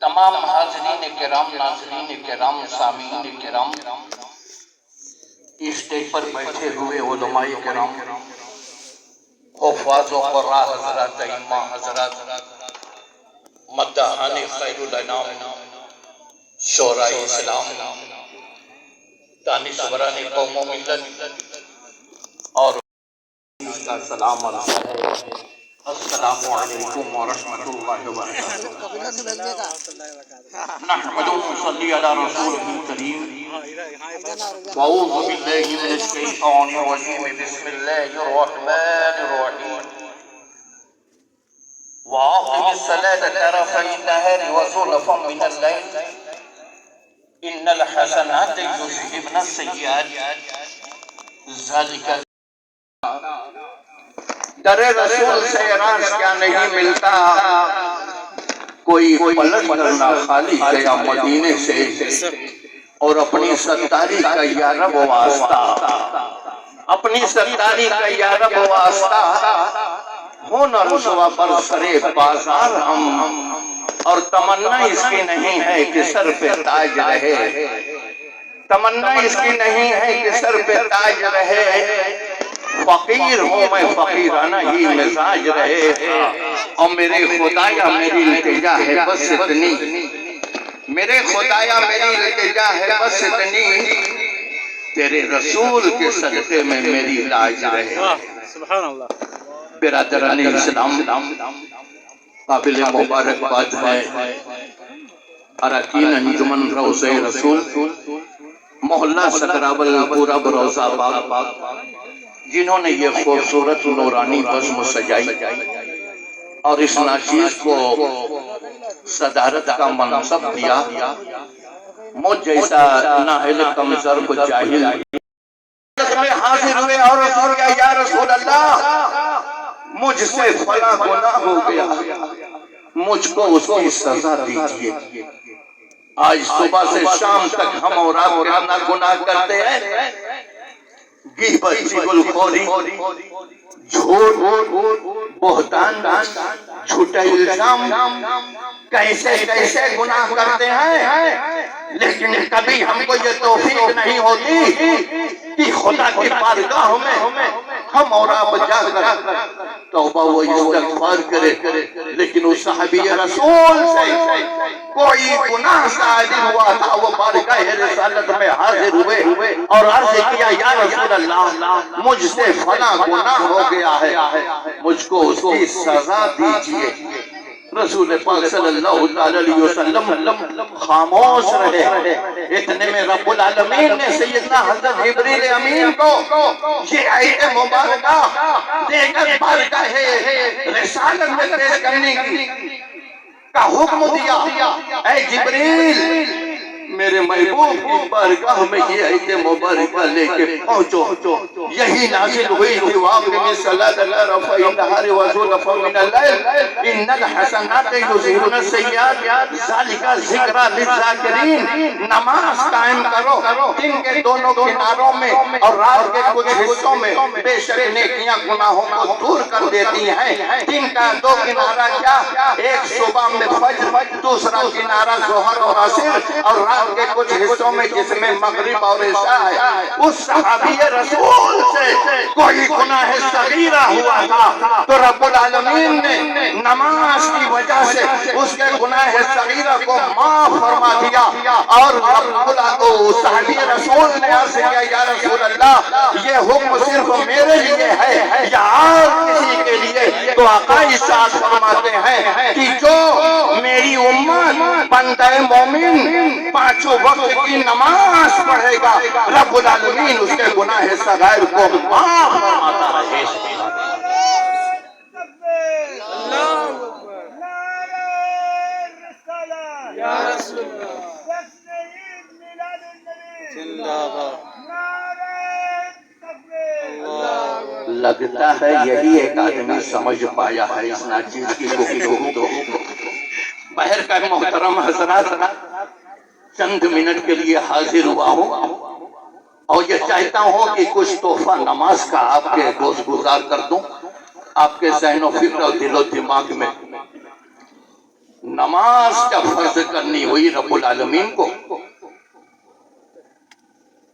تمام حاضرین کرام، ناظرین کرام، سامعین کرام، اسٹیج پر بیٹھے ہوئے علماء کرام، حفاظ و قراء حضرات، ائمہ حضرات، مداحان خیر الانام، شعراء اسلام، دانشوران قوم و ملت، اور السلام علیکم، السلام علیکم ورحمۃ اللہ وبرکاتہ۔ نحمد صلی علی رسول کریم، واعوذ باللہ من الشیطان الرجیم، بسم اللہ الرحمن الرحیم، وَأَقِمِ الصَّلَاةَ طَرَفَيِ النَّهَارِ وَزُلَفًا مِنَ اللَّيْلِ إِنَّ الْحَسَنَاتِ يُذْهِبْنَ السَّيِّئَاتِ ذَلِكَ۔ در رسول سے راز کیا نہیں ملتا، کوئی پلٹ کرنا خالی گیا مدینے سے، اور اپنی ستاری کا یا رب واسطہ، اپنی ستاری کا یا رب واسطہ، ہونا رسوا پر سرے بازار ہم، اور تمنا اس کی نہیں ہے کہ سر پہ تاج رہے، تمنا اس کی نہیں ہے کہ سر پہ تاج رہے، فقیر ہوں میں فقیرانہ ہی مزاج رہے، اور میرے خدایا میری التجا ہے بس اتنی، میرے خدایا میری التجا ہے بس اتنی، تیرے رسول کے صدقے میں میری لاج رہے۔ سبحان اللہ۔ برادران اسلام، قابل مبارکباد ہے اراکین انجمن روضہ رسول، محلہ صدراول پورا بروضہ باغ، جنہوں نے یہ خوبصورت نورانی بزم سجائی اور اس ناچیز کو صدارت کا منصب دیا، مجھ جیسا نااہل کمزور کو جاہل میں حاضر ہوئے اور رسول یا رسول اللہ، مجھ سے فلاں گناہ ہو گیا، مجھ کو اس کی سزا دیجئے۔ آج صبح سے شام تک ہم اور آپ کتنا گناہ کرتے ہیں، غیبت، چغلخوری، جھوٹ، بہتان، جھوٹا الزام، کیسے کیسے گناہ کرتے ہیں، لیکن کبھی ہم کو یہ توفیق نہیں ہوتی کہ خدا کی بارگاہ میں ہم اور آپ جا کر توبہ و استغفار کرے۔ لیکن اس صحابی رسول سے کوئی گناہ صادر ہوا تھا، وہ بارگاہ رسالت میں حاضر ہوئے اور عرض کیا یا رسول اللہ، مجھ سے فلاں گناہ ہو گیا ہے، مجھ کو اس کی سزا دیجئے۔ رسول پاک صلی اللہ علیہ وسلم خاموش رہے۔ اتنے میں رب العالمین نے سیدنا حضرت جبریل امین کو یہ آیت مبارکہ دے کر بارگاہ رسالت میں پیش کرنے کا حکم دیا۔ اے جبریل، میرے محبوب کی بارگاہ میں یہ آیت مبارکہ لے کے پہنچو۔ یہی نازل ہوئی تھی، وَأَقِمِ الصَّلَاةَ طَرَفَيِ النَّهَارِ وَزُلَفًا مِنَ اللَّيْلِ إِنَّ الْحَسَنَاتِ يُذْهِبْنَ السَّيِّئَاتِ ذَلِكَ ذِكْرَى لِلذَّاكِرِينَ۔ نماز قائم کرو دن کے دونوں کناروں میں اور رات کے کچھ حصوں میں، بے شک نیکیاں گناہوں کو دور کر دیتی ہیں۔ دن کا دو کنارہ کیا، ایک صبح میں فجر، دوسرا کنارہ ظہر اور عصر، اور رات کے کچھ حصوں میں جس میں مغرب اور عشاء ہے۔ اس صحابی رسول سے کوئی گناہ صغیرہ ہوا تھا تو رب العالمین نے نماز کی وجہ سے اس کے گناہ صغیرہ کو معاف فرما دیا، اور صحابی رسول نے عرض کیا یا رسول اللہ، یہ حکم صرف میرے لیے ہے یا اور کسی کے لیے؟ تو آقا ارشاد فرماتے ہیں کہ جو میری امت بندہ مومن پانچوں وقت کی نماز پڑھے گا، رب العالمین اس کے گناہ صغائر کو معاف فرماتا رہے۔ لگتا ہے یہی ایک آدمی سمجھ پایا ہے اس ناچیز کی گفتگو۔ بہر کا محترم حضرات، چند منٹ کے لیے حاضر ہوا ہوں اور یہ چاہتا ہوں کہ کچھ تحفہ نماز کا آپ کے گوش گزار کر دوں، آپ کے ذہن و فکر اور دل و دماغ میں نماز جب فرض کرنی ہوئی رب العالمین کو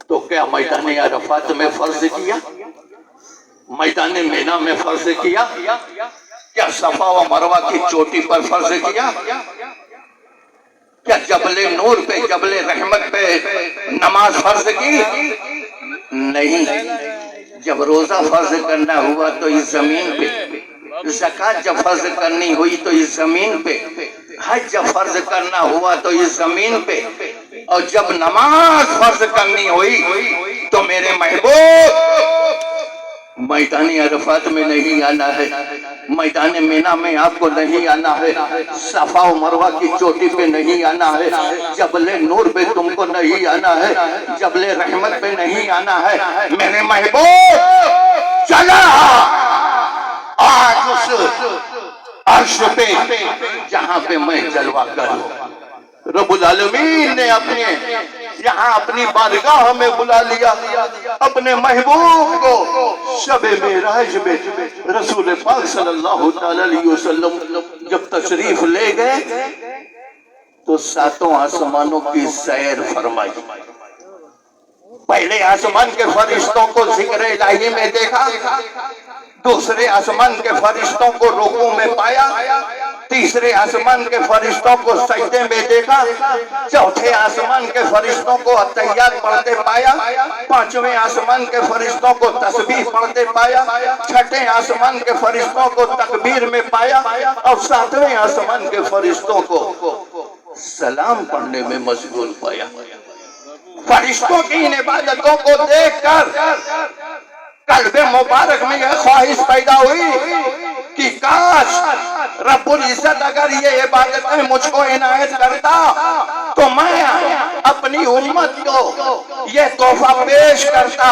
تو کیا میدان عرفات میں فرض کیا؟ میدان مینا میں فرض کیا؟ کیا صفا و مروہ کی چوٹی پر فرض کیا؟ کیا جبل نور پہ جبل رحمت پہ نماز فرض کی؟ نہیں. جب روزہ فرض کرنا ہوا تو اس زمین پہ، زکوٰۃ جب فرض کرنی ہوئی تو اس زمین پہ، حج جب فرض کرنا ہوا تو اس زمین پہ، اور جب نماز فرض کرنی ہوئی تو میرے محبوب میدان عرفات میں نہیں آنا ہے، میدان مینا میں آپ کو نہیں آنا ہے، صفا و مروہ کی چوٹی پہ نہیں آنا ہے، جبل نور پہ تم کو نہیں آنا ہے، جبل رحمت پہ نہیں آنا ہے. میرے محبوب چلا آج اس عرش پہ جہاں پہ میں جلوہ کروں. رب العالمین نے اپنے یہاں اپنی بارگاہ میں بلا لیا اپنے محبوب کو. شب معراج میں رسول پاک صلی اللہ علیہ وسلم جب تشریف لے گئے تو ساتوں آسمانوں کی سیر فرمائی. پہلے آسمان کے فرشتوں کو ذکر الہی میں دیکھا، دوسرے آسمان کے فرشتوں کو رکوع میں پایا، تیسرے آسمان کے فرشتوں کو سجدے میں دیکھا، چوتھے آسمان کے فرشتوں کو اتحیات پڑھتے پایا، پانچویں آسمان کے فرشتوں کو تسبیح پڑھتے پایا، چھٹے آسمان کے فرشتوں کو تکبیر میں پایا، اور ساتویں آسمان کے فرشتوں کو سلام پڑھنے میں مشغول پایا. فرشتوں کی ان عبادتوں کو دیکھ کر قلب مبارک میں یہ خواہش پیدا ہوئی کہ کاش رب العزت اگر یہ عبادتیں مجھ کو عنایت کرتا تو میں اپنی امت کو یہ تحفہ پیش کرتا.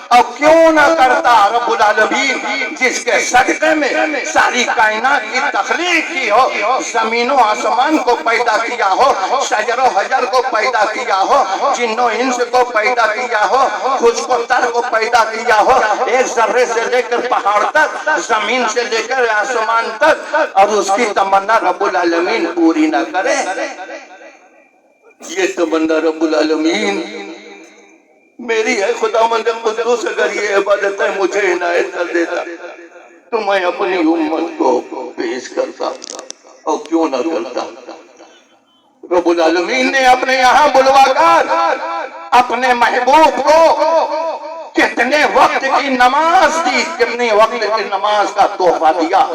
اور کیوں نہ کرتا رب العالمین جس کے صدقے میں ساری کائنات کی تخلیق کی ہو، زمین و آسمان کو پیدا کیا ہو، شجر و حجر کو پیدا کیا ہو، جن و انس کو پیدا کیا ہو، خشک و تر کو پیدا کیا ہو، ایک ذرے سے لے کر پہاڑ تک، زمین سے لے کر آسمان تک، اور اس کی تمنا رب العالمین پوری نہ کرے. یہ تمنا رب العالمین میری ہے. خداوند قدوس اگر یہ عبادتیں مجھے عنایت کر دیتا تو میں اپنی امت کو پیش کرتا، اور کیوں نہ کرتا. رب العالمین نے اپنے یہاں بلوا کر اپنے محبوب کو کتنے وقت کی نماز دی، کتنے وقت کی نماز کا تحفہ دیا.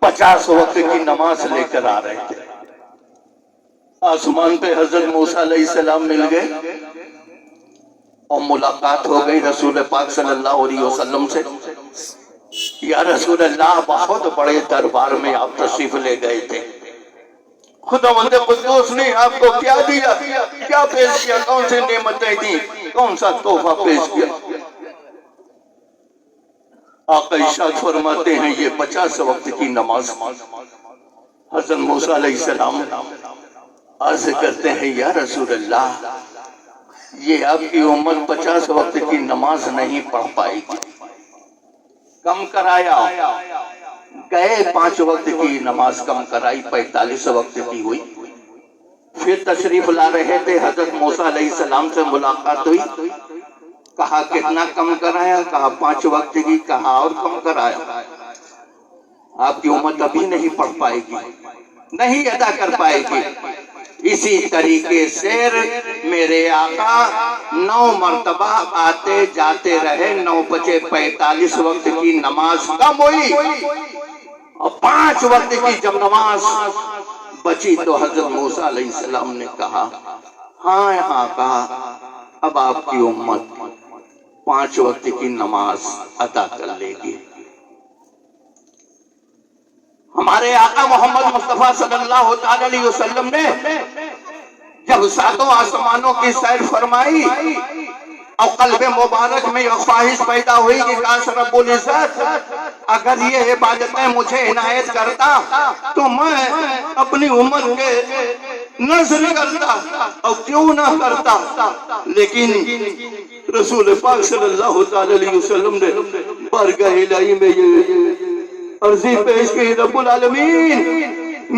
50 وقت کی نماز لے کر آ رہے تھے. آسمان پہ حضرت موسیٰ علیہ السلام مل گئے اور ملاقات ہو گئی رسول پاک صلی اللہ علیہ وسلم سے. یا رسول اللہ، بہت بڑے دربار میں آپ تشریف لے گئے تھے، خداوند قدوس نے آپ کو کیا دیا، کیا پیش کیا، کون سی نعمتیں دی، کون سا تحفہ پیش کیا؟ آقا ارشاد فرماتے ہیں یہ 50 وقت کی نماز. حضرت موسیٰ علیہ السلام عرض کرتے ہیں یا رسول اللہ، یہ آپ کی امت 50 وقت کی نماز نہیں پڑھ پائے گی. کم کرایا، گئے 5 وقت کی نماز کم کرائی، 45 وقت کی ہوئی. پھر تشریف لا رہے تھے، حضرت موسیٰ علیہ السلام سے ملاقات ہوئی. کہا کتنا کم کرایا؟ کہا 5 وقت کی. کہا اور کم کرایا؟ آپ کی امت ابھی نہیں پڑھ پائے گی، نہیں ادا کر پائے گی. اسی طریقے سے میرے آقا 9 مرتبہ آتے جاتے رہے، 9 بجے 45 وقت کی نماز کم ہوئی، اور 5 وقت کی جب نماز بچی تو حضرت موسیٰ علیہ السلام نے کہا ہاں آقا، اب آپ کی امت 5 وقت کی نماز ادا کر لے گی. ہمارے آقا محمد مصطفیٰ صلی اللہ علیہ وسلم نے جب 7 آسمانوں کی سیر فرمائی اور قلب مبارک میں یہ خواہش پیدا ہوئی کہ کاش رب العزت اگر یہ عبادتیں مجھے عنایت کرتا تو میں اپنی امت کے نذر کرتا، اور کیوں نہ کرتا. لیکن رسول پاک صلی اللہ علیہ وسلم نے بارگاہ الہی میں یہ عرضی پیش کی رب العالمین